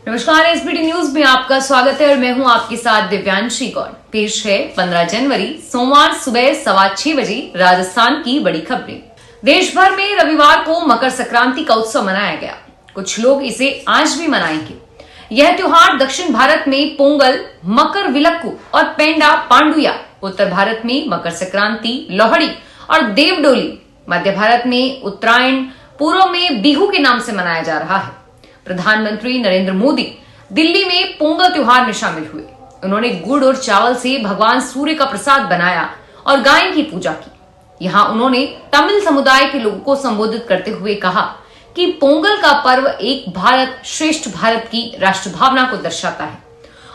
नमस्कार, SBT news में आपका स्वागत है और मैं हूं आपके साथ दिव्यांशी गौड़। पेश है 15 जनवरी सोमवार सुबह 6:15 बजे राजस्थान की बड़ी खबरें। देश भर में रविवार को मकर संक्रांति का उत्सव मनाया गया। कुछ लोग इसे आज भी मनाएंगे। यह त्योहार दक्षिण भारत में पोंगल, मकर विलक्कू और पेंडा पांडुया, उत्तर भारत में मकर संक्रांति, लोहड़ी और देवडोली, मध्य भारत में उत्तरायण, पूर्व में बिहू के नाम से मनाया जा रहा है। प्रधानमंत्री नरेंद्र मोदी दिल्ली में पोंगल त्योहार में शामिल हुए। उन्होंने गुड़ और चावल से भगवान सूर्य का प्रसाद बनाया और गाय की पूजा की। यहाँ उन्होंने तमिल समुदाय के लोगों को संबोधित करते हुए कहा कि पोंगल का पर्व एक भारत श्रेष्ठ भारत की राष्ट्र भावना को दर्शाता है।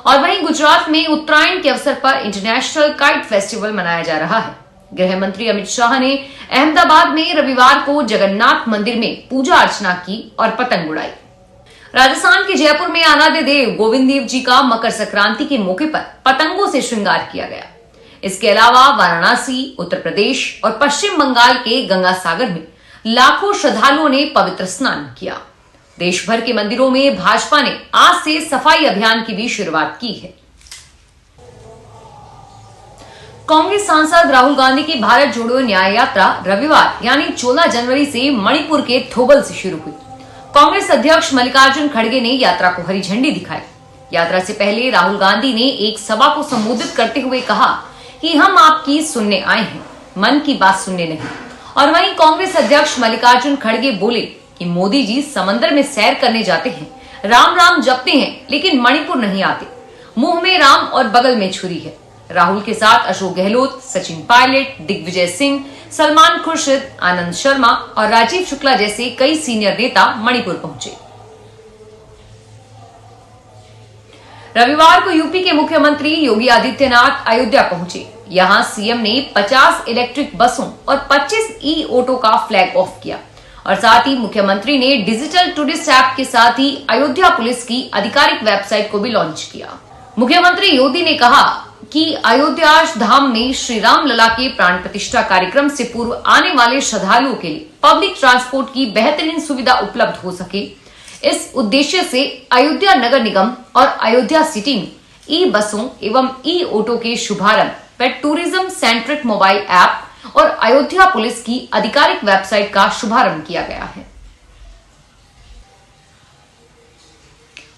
और वहीं गुजरात में उत्तरायण के अवसर पर इंटरनेशनल काइट फेस्टिवल मनाया जा रहा है। गृह मंत्री अमित शाह ने अहमदाबाद में रविवार को जगन्नाथ मंदिर में पूजा अर्चना की और पतंग उड़ाई। राजस्थान के जयपुर में आराध्य देव गोविंद देव जी का मकर संक्रांति के मौके पर पतंगों से श्रृंगार किया गया। इसके अलावा वाराणसी, उत्तर प्रदेश और पश्चिम बंगाल के गंगा सागर में लाखों श्रद्धालुओं ने पवित्र स्नान किया। देश भर के मंदिरों में भाजपा ने आज से सफाई अभियान की भी शुरुआत की है। कांग्रेस सांसद राहुल गांधी की भारत जोड़ो न्याय यात्रा रविवार यानी 14 जनवरी से मणिपुर के थोबल से शुरू हुई। कांग्रेस अध्यक्ष मल्लिकार्जुन खड़गे ने यात्रा को हरी झंडी दिखाई। यात्रा से पहले राहुल गांधी ने एक सभा को संबोधित करते हुए कहा कि हम आपकी सुनने आए हैं, मन की बात सुनने नहीं। और वहीं कांग्रेस अध्यक्ष मल्लिकार्जुन खड़गे बोले कि मोदी जी समंदर में सैर करने जाते हैं, राम राम जपते हैं, लेकिन मणिपुर नहीं आते। मुंह में राम और बगल में छुरी है। राहुल के साथ अशोक गहलोत, सचिन पायलट, दिग्विजय सिंह, सलमान खुर्शीद, आनंद शर्मा और राजीव शुक्ला जैसे कई सीनियर नेता मणिपुर पहुंचे। रविवार को यूपी के मुख्यमंत्री योगी आदित्यनाथ अयोध्या पहुंचे। यहां सीएम ने 50 इलेक्ट्रिक बसों और 25 ई ऑटो का फ्लैग ऑफ किया और साथ ही मुख्यमंत्री ने डिजिटल टूरिस्ट ऐप के साथ ही अयोध्या पुलिस की आधिकारिक वेबसाइट को भी लॉन्च किया। मुख्यमंत्री योगी ने कहा कि अयोध्या धाम में श्री राम लला के प्राण प्रतिष्ठा कार्यक्रम से पूर्व आने वाले श्रद्धालुओं के लिए पब्लिक ट्रांसपोर्ट की बेहतरीन सुविधा उपलब्ध हो सके। इस उद्देश्य से अयोध्या नगर निगम और अयोध्या सिटी में ई बसों एवं ई ऑटो के शुभारंभ व टूरिज्म सेंट्रिक मोबाइल ऐप और अयोध्या पुलिस की आधिकारिक वेबसाइट का शुभारंभ किया गया है।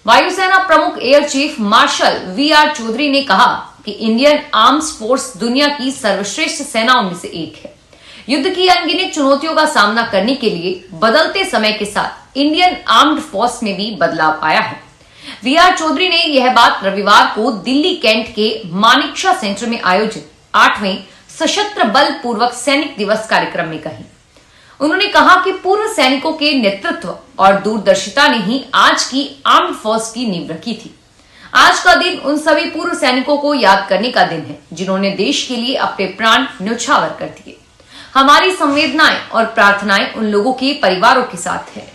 वायुसेना प्रमुख air chief marshal V R. Chaudhari ने कहा कि इंडियन आर्म्स फोर्स दुनिया की सर्वश्रेष्ठ सेनाओं में से एक है। युद्ध की अनगिनत चुनौतियों का सामना करने के लिए बदलते समय के साथ इंडियन आर्म्ड फोर्स में भी बदलाव आया है। वी.आर. चौधरी ने यह बात रविवार को दिल्ली कैंट के मानेकशॉ सेंटर में आयोजित 8वें सशस्त्र बल पूर्वक सैनिक दिवस कार्यक्रम में कही। उन्होंने कहा कि पूर्व सैनिकों के नेतृत्व और दूरदर्शिता ने ही आज की आर्म्ड फोर्स की नींव रखी थी। आज का दिन उन सभी पूर्व सैनिकों को याद करने का दिन है जिन्होंने देश के लिए अपने प्राण न्यौछावर कर दिए। हमारी संवेदनाएं और प्रार्थनाएं उन लोगों के परिवारों के साथ है।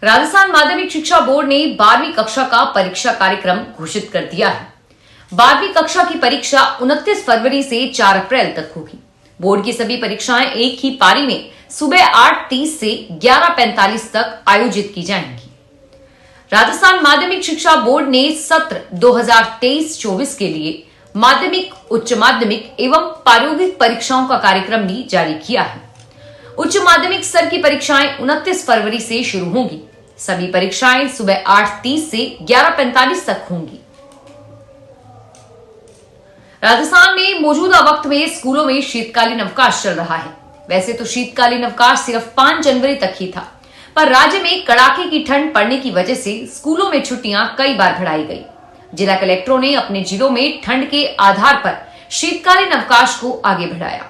राजस्थान माध्यमिक शिक्षा बोर्ड ने 12वीं कक्षा का परीक्षा कार्यक्रम घोषित कर दिया है। 12वीं कक्षा की परीक्षा 29 फरवरी से 4 अप्रैल तक होगी। बोर्ड की सभी परीक्षाएं एक ही पारी में सुबह 8:30 से 11:45 तक आयोजित की जाएंगी। राजस्थान माध्यमिक शिक्षा बोर्ड ने सत्र 2023-24 के लिए माध्यमिक, उच्च माध्यमिक एवं प्रायोगिक परीक्षाओं का कार्यक्रम भी जारी किया है। उच्च माध्यमिक स्तर की परीक्षाएं 29 फरवरी से शुरू होंगी। सभी परीक्षाएं सुबह 8:30 से 11:45 तक होंगी। राजस्थान में मौजूदा वक्त में स्कूलों में शीतकालीन अवकाश चल रहा है। वैसे तो शीतकालीन अवकाश सिर्फ 5 जनवरी तक ही था, पर राज्य में कड़ाके की ठंड पड़ने की वजह से स्कूलों में छुट्टियां कई बार बढ़ाई गई। जिला कलेक्टरों ने अपने जिलों में ठंड के आधार पर शीतकालीन अवकाश को आगे बढ़ाया,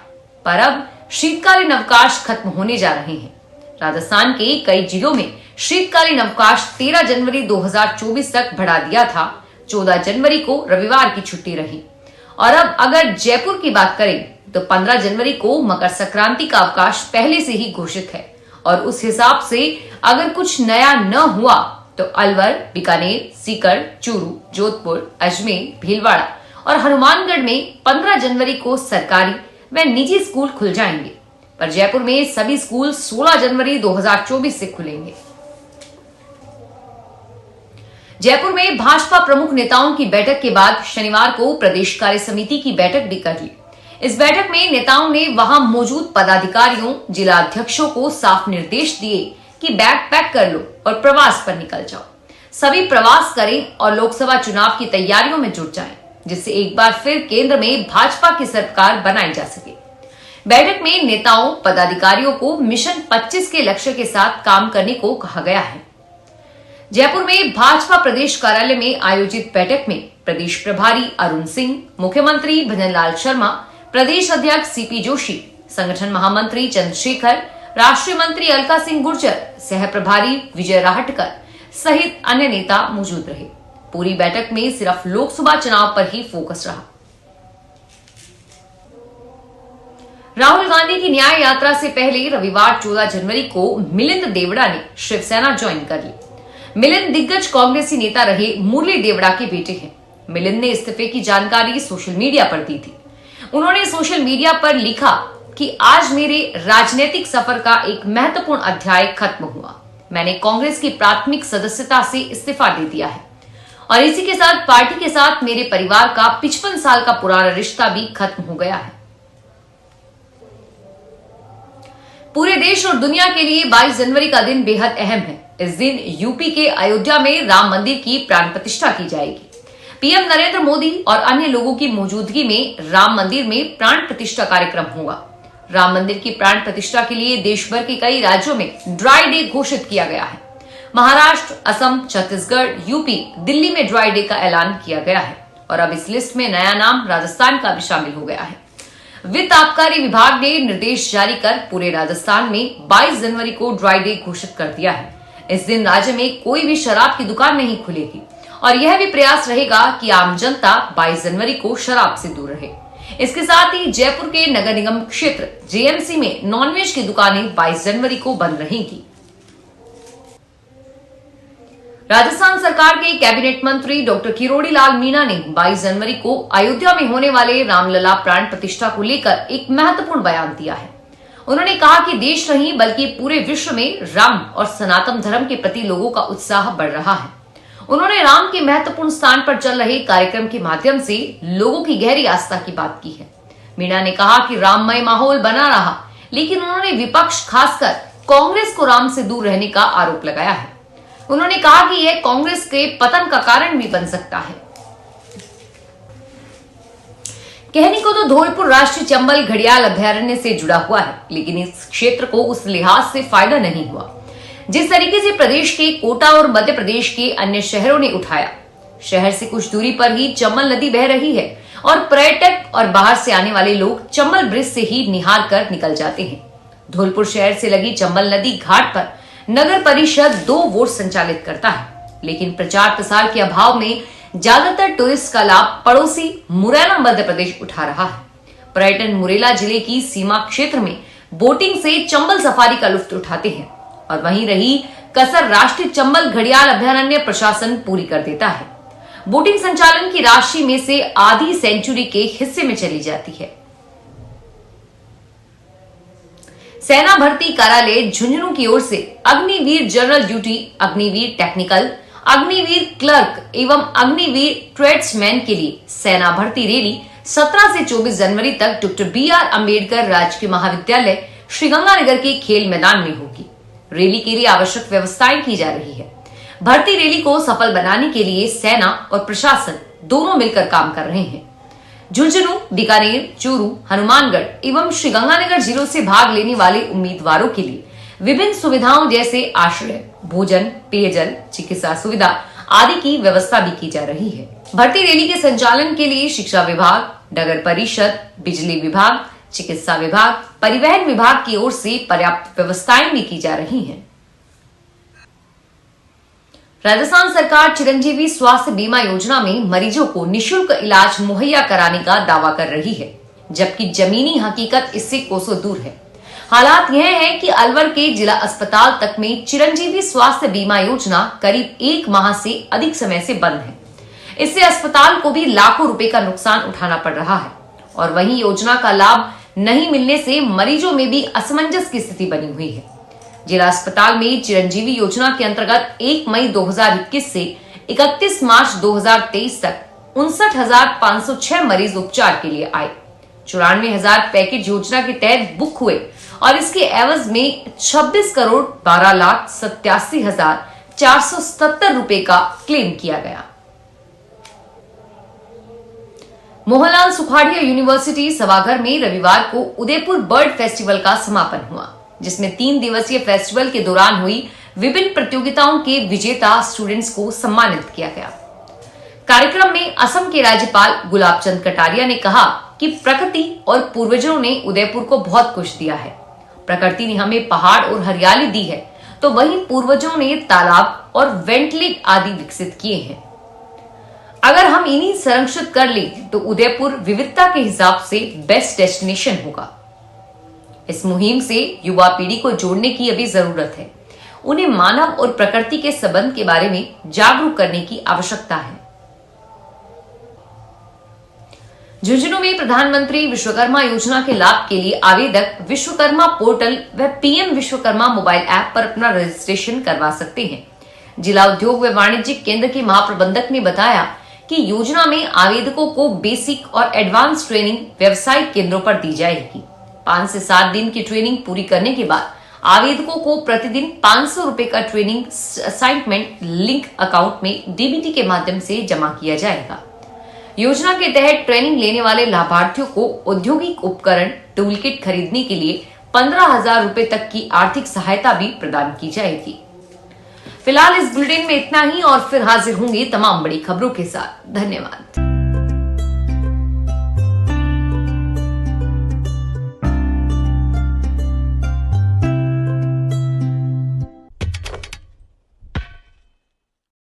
पर अब शीतकालीन अवकाश खत्म होने जा रहे हैं। राजस्थान के कई जिलों में शीतकालीन अवकाश 13 जनवरी 2024 तक बढ़ा दिया था। 14 जनवरी को रविवार की छुट्टी रही। और अब अगर जयपुर की बात करें तो 15 जनवरी को मकर संक्रांति का अवकाश पहले से ही घोषित है और उस हिसाब से अगर कुछ नया न हुआ तो अलवर, बीकानेर, सीकर, चूरू, जोधपुर, अजमेर, भीलवाड़ा और हनुमानगढ़ में 15 जनवरी को सरकारी व निजी स्कूल खुल जाएंगे, पर जयपुर में सभी स्कूल 16 जनवरी 2024 से खुलेंगे। जयपुर में भाजपा प्रमुख नेताओं की बैठक के बाद शनिवार को प्रदेश कार्य समिति की बैठक भी कर ली। इस बैठक में नेताओं ने वहां मौजूद पदाधिकारियों, जिला अध्यक्षों को साफ निर्देश दिए कि बैग पैक कर लो और प्रवास पर निकल जाओ। सभी प्रवास करें और लोकसभा चुनाव की तैयारियों में जुट जाएं, जिससे एक बार फिर केंद्र में भाजपा की सरकार बनाई जा सके। बैठक में नेताओं, पदाधिकारियों को मिशन 25 के लक्ष्य के साथ काम करने को कहा गया है। जयपुर में भाजपा प्रदेश कार्यालय में आयोजित बैठक में प्रदेश प्रभारी अरुण सिंह, मुख्यमंत्री भजनलाल शर्मा, प्रदेश अध्यक्ष सीपी जोशी, संगठन महामंत्री चंद्रशेखर, राष्ट्रीय मंत्री अलका सिंह गुर्जर, सह प्रभारी विजय राहटकर सहित अन्य नेता मौजूद रहे। पूरी बैठक में सिर्फ लोकसभा चुनाव पर ही फोकस रहा। राहुल गांधी की न्याय यात्रा से पहले रविवार 14 जनवरी को मिलिंद देवड़ा ने शिवसेना ज्वाइन कर ली। मिलिंद दिग्गज कांग्रेसी नेता रहे मुरली देवड़ा के बेटे हैं। मिलिंद ने इस्तीफे की जानकारी सोशल मीडिया पर दी थी। उन्होंने सोशल मीडिया पर लिखा कि आज मेरे राजनीतिक सफर का एक महत्वपूर्ण अध्याय खत्म हुआ। मैंने कांग्रेस की प्राथमिक सदस्यता से इस्तीफा दे दिया है और इसी के साथ पार्टी के साथ मेरे परिवार का 55 साल का पुराना रिश्ता भी खत्म हो गया है। पूरे देश और दुनिया के लिए 22 जनवरी का दिन बेहद अहम है। इस दिन यूपी के अयोध्या में राम मंदिर की प्राण प्रतिष्ठा की जाएगी। पीएम नरेंद्र मोदी और अन्य लोगों की मौजूदगी में राम मंदिर में प्राण प्रतिष्ठा कार्यक्रम होगा। राम मंदिर की प्राण प्रतिष्ठा के लिए देश भर के कई राज्यों में ड्राई डे घोषित किया गया है। महाराष्ट्र, असम, छत्तीसगढ़, यूपी, दिल्ली में ड्राई डे का ऐलान किया गया है और अब इस लिस्ट में नया नाम राजस्थान का भी शामिल हो गया है। वित्त आबकारी विभाग ने निर्देश जारी कर पूरे राजस्थान में 22 जनवरी को ड्राई डे घोषित कर दिया है। इस दिन राज्य में कोई भी शराब की दुकान नहीं खुलेगी और यह भी प्रयास रहेगा कि आम जनता 22 जनवरी को शराब से दूर रहे। इसके साथ ही जयपुर के नगर निगम क्षेत्र जेएमसी में नॉनवेज की दुकानें 22 जनवरी को बंद रहेंगी। राजस्थान सरकार के कैबिनेट मंत्री डॉक्टर किरोड़ी लाल मीणा ने 22 जनवरी को अयोध्या में होने वाले रामलला प्राण प्रतिष्ठा को लेकर एक महत्वपूर्ण बयान दिया है। उन्होंने कहा कि देश नहीं बल्कि पूरे विश्व में राम और सनातन धर्म के प्रति लोगों का उत्साह बढ़ रहा है। उन्होंने राम के महत्वपूर्ण स्थान पर चल रहे कार्यक्रम के माध्यम से लोगों की गहरी आस्था की बात की है। मीणा ने कहा कि राममय माहौल बना रहा, लेकिन उन्होंने विपक्ष खासकर कांग्रेस को राम से दूर रहने का आरोप लगाया है। उन्होंने कहा कि यह कांग्रेस के पतन का कारण भी बन सकता है। कहने को तो धौलपुर राष्ट्रीय चंबल घड़ियाल अभयारण्य से जुड़ा हुआ है, लेकिन इस क्षेत्र को उस लिहाज से फायदा नहीं हुआ जिस तरीके से प्रदेश के कोटा और मध्य प्रदेश के अन्य शहरों ने उठाया। शहर से कुछ दूरी पर ही चंबल नदी बह रही है और पर्यटक और बाहर से आने वाले लोग चंबल ब्रिज से ही निहार कर निकल जाते हैं। धौलपुर शहर से लगी चंबल नदी घाट पर नगर परिषद 2 बोट संचालित करता है, लेकिन प्रचार प्रसार के अभाव में ज्यादातर टूरिस्ट का लाभ पड़ोसी मुरैना मध्य प्रदेश उठा रहा है। पर्यटन मुरैना जिले की सीमा क्षेत्र में बोटिंग से चंबल सफारी का लुत्फ उठाते हैं और वहीं रही कसर राष्ट्रीय चंबल घड़ियाल अभयारण्य प्रशासन पूरी कर देता है। बोटिंग संचालन की राशि में से आधी सेंचुरी के हिस्से में चली जाती है। सेना भर्ती कार्यालय झुंझुनू की ओर से Agniveer general duty, Agniveer technical, Agniveer clerk एवं अग्निवीर ट्रेड्समैन के लिए सेना भर्ती रैली 17 से 24 जनवरी तक डॉक्टर BR अम्बेडकर राजकीय महाविद्यालय श्रीगंगानगर के खेल मैदान में होगी। रैली के लिए आवश्यक व्यवस्थाएं की जा रही है। भर्ती रैली को सफल बनाने के लिए सेना और प्रशासन दोनों मिलकर काम कर रहे हैं। झुंझुनू, बीकानेर, चूरू, हनुमानगढ़ एवं श्रीगंगानगर जिलों से भाग लेने वाले उम्मीदवारों के लिए विभिन्न सुविधाओं जैसे आश्रय, भोजन, पेयजल, चिकित्सा सुविधा आदि की व्यवस्था भी की जा रही है। भर्ती रैली के संचालन के लिए शिक्षा विभाग, नगर परिषद, बिजली विभाग, चिकित्सा विभाग, परिवहन विभाग की ओर से पर्याप्त व्यवस्थाएं भी की जा रही हैं। राजस्थान सरकार चिरंजीवी स्वास्थ्य बीमा योजना में मरीजों को निशुल्क इलाज मुहैया कराने का दावा कर रही है, जबकि जमीनी हकीकत इससे कोसों दूर है। हालात यह है कि अलवर के जिला अस्पताल तक में चिरंजीवी स्वास्थ्य बीमा योजना करीब 1 माह से अधिक समय से बंद है। इससे अस्पताल को भी लाखों रुपए का नुकसान उठाना पड़ रहा है और वहीं योजना का लाभ नहीं मिलने से मरीजों में भी असमंजस की स्थिति बनी हुई है। जिला अस्पताल में चिरंजीवी योजना के अंतर्गत 1 मई 2021 से 31 मार्च 2023 तक 59,506 मरीज उपचार के लिए आए। 94,000 पैकेज योजना के तहत बुक हुए और इसके एवज में 26,12,87,477 रुपए का क्लेम किया गया। मोहनलाल सुखाड़िया यूनिवर्सिटी सभागार में रविवार को उदयपुर बर्ड फेस्टिवल का समापन हुआ, जिसमें 3 दिवसीय फेस्टिवल के दौरान हुई विभिन्न प्रतियोगिताओं के विजेता स्टूडेंट्स को सम्मानित किया गया। कार्यक्रम में असम के राज्यपाल गुलाब चंद कटारिया ने कहा कि प्रकृति और पूर्वजों ने उदयपुर को बहुत कुछ दिया है। प्रकृति ने हमें पहाड़ और हरियाली दी है, तो वहीं पूर्वजों ने तालाब और वेंटलेट आदि विकसित किए हैं। अगर हम इन्हीं संरक्षित कर लें तो उदयपुर विविधता के हिसाब से बेस्ट डेस्टिनेशन होगा। इस मुहिम से युवा पीढ़ी को जोड़ने की अभी जरूरत है। उन्हें मानव और प्रकृति के संबंध के बारे में जागरूक करने की आवश्यकता है। झुंझुनू में प्रधानमंत्री विश्वकर्मा योजना के लाभ के लिए आवेदक विश्वकर्मा पोर्टल व पीएम विश्वकर्मा मोबाइल ऐप पर अपना रजिस्ट्रेशन करवा सकते हैं। जिला उद्योग व वाणिज्यिक केंद्र के महाप्रबंधक ने बताया कि योजना में आवेदकों को बेसिक और एडवांस ट्रेनिंग व्यवसायिक केंद्रों पर दी जाएगी। 5 से 7 दिन की ट्रेनिंग पूरी करने के बाद आवेदकों को प्रतिदिन 500 रुपए का ट्रेनिंग असाइनमेंट लिंक अकाउंट में डीबीटी के माध्यम से जमा किया जाएगा। योजना के तहत ट्रेनिंग लेने वाले लाभार्थियों को औद्योगिक उपकरण टूल किट खरीदने के लिए 15,000 रुपए तक की आर्थिक सहायता भी प्रदान की जाएगी। फिलहाल इस बुलेटिन में इतना ही और फिर हाजिर होंगे तमाम बड़ी खबरों के साथ। धन्यवाद।